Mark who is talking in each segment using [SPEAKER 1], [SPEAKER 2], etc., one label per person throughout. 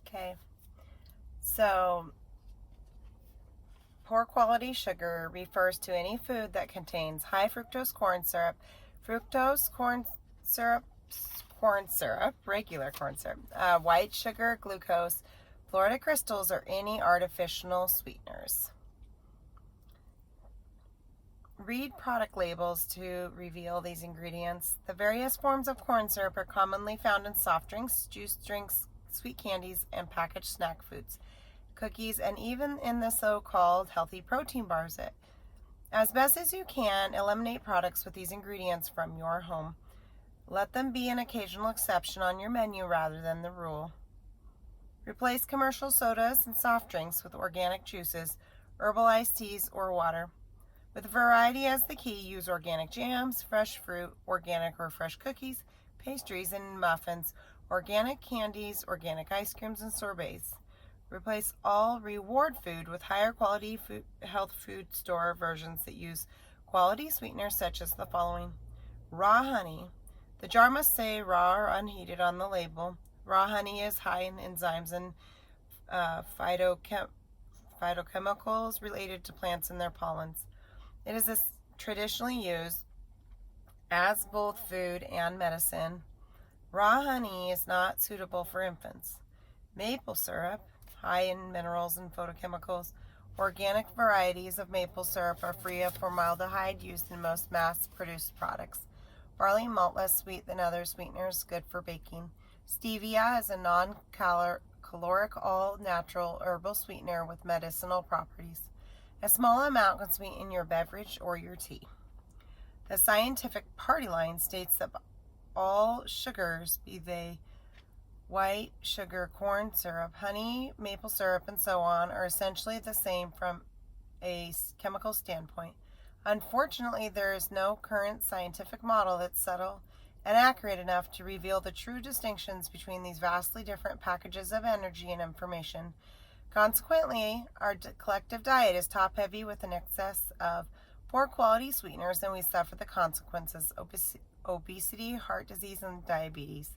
[SPEAKER 1] Okay, so poor quality sugar refers to any food that contains high fructose syrup, corn syrup, regular corn syrup, white sugar, glucose, Florida crystals, or any artificial sweeteners. Read product labels to reveal these ingredients. The various forms of corn syrup are commonly found in soft drinks, juice drinks, sweet candies, and packaged snack foods, cookies, and even in the so-called healthy protein bars. As best as you can, eliminate products with these ingredients from your home. Let them be an occasional exception on your menu rather than the rule. Replace commercial sodas and soft drinks with organic juices, herbal iced teas, or water. With variety as the key, use organic jams, fresh fruit, organic or fresh cookies, pastries and muffins, organic candies, organic ice creams, and sorbets. Replace all reward food with higher quality health food store versions that use quality sweeteners such as the following. Raw honey. The jar must say raw or unheated on the label. Raw honey is high in enzymes and phytochemicals related to plants and their pollens. It is traditionally used as both food and medicine. Raw honey is not suitable for infants. Maple syrup, high in minerals and phytochemicals. Organic varieties of maple syrup are free of formaldehyde used in most mass-produced products. Barley malt, less sweet than other sweeteners, good for baking. Stevia is a non-caloric, all-natural herbal sweetener with medicinal properties. A small amount can sweeten your beverage or your tea. The scientific party line states that all sugars, be they white sugar, corn syrup, honey, maple syrup, and so on, are essentially the same from a chemical standpoint. Unfortunately, there is no current scientific model that's subtle and accurate enough to reveal the true distinctions between these vastly different packages of energy and information. Consequently, our collective diet is top-heavy with an excess of poor quality sweeteners, and we suffer the consequences: obesity, heart disease, and diabetes.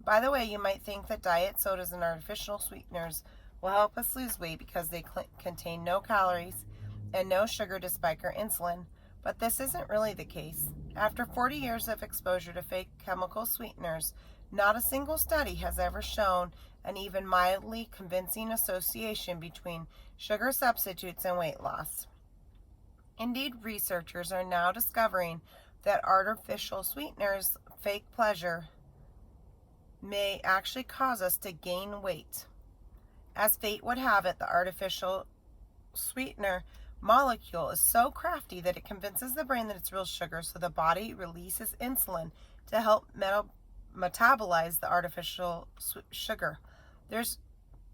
[SPEAKER 1] By the way, you might think that diet sodas and artificial sweeteners will help us lose weight because they contain no calories and no sugar to spike our insulin, but this isn't really the case. After 40 years of exposure to fake chemical sweeteners, not a single study has ever shown an even mildly convincing association between sugar substitutes and weight loss. Indeed, researchers are now discovering that artificial sweeteners' fake pleasure may actually cause us to gain weight. As fate would have it, the artificial sweetener molecule is so crafty that it convinces the brain that it's real sugar, so the body releases insulin to help metabolize the artificial sugar.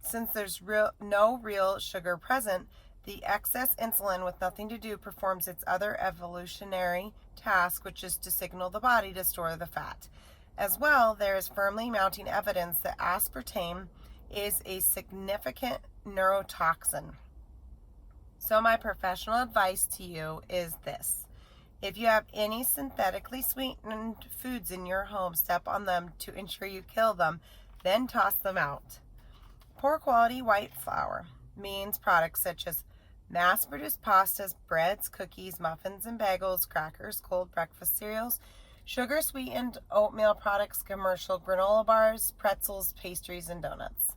[SPEAKER 1] Since there's no real sugar present, the excess insulin, with nothing to do, performs its other evolutionary task, which is to signal the body to store the fat. As well, there is firmly mounting evidence that aspartame is a significant neurotoxin. So my professional advice to you is this: if you have any synthetically sweetened foods in your home, step on them to ensure you kill them, then toss them out. Poor quality white flour means products such as mass-produced pastas, breads, cookies, muffins and bagels, crackers, cold breakfast cereals, sugar-sweetened oatmeal products, commercial granola bars, pretzels, pastries, and donuts.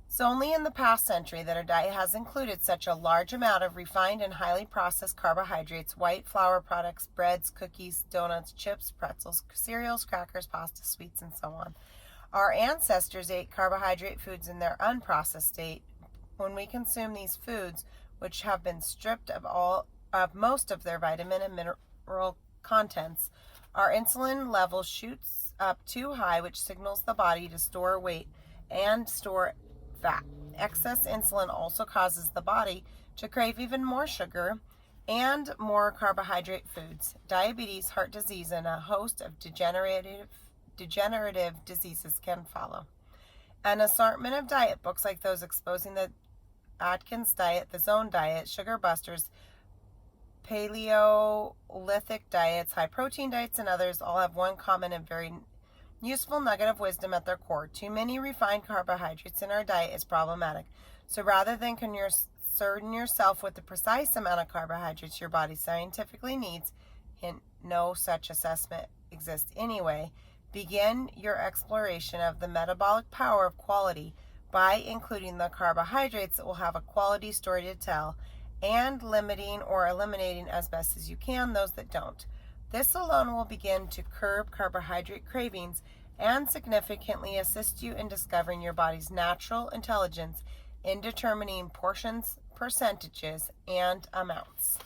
[SPEAKER 1] It's only in the past century that our diet has included such a large amount of refined and highly processed carbohydrates, white flour products, breads, cookies, donuts, chips, pretzels, cereals, crackers, pasta, sweets, and so on. Our ancestors ate carbohydrate foods in their unprocessed state. When we consume these foods, which have been stripped of most of their vitamin and mineral contents, our insulin level shoots up too high, which signals the body to store weight and store fat. Excess insulin also causes the body to crave even more sugar and more carbohydrate foods. Diabetes, heart disease, and a host of degenerative diseases can follow. An assortment of diet books like those exposing the Atkins diet, the Zone diet, sugar busters, Paleolithic diets, high protein diets, and others all have one common and very useful nugget of wisdom at their core. Too many refined carbohydrates in our diet is problematic. So rather than concern yourself with the precise amount of carbohydrates your body scientifically needs, hint, no such assessment exists anyway, begin your exploration of the metabolic power of quality by including the carbohydrates that will have a quality story to tell and limiting or eliminating as best as you can those that don't. This alone will begin to curb carbohydrate cravings and significantly assist you in discovering your body's natural intelligence in determining portions, percentages, and amounts.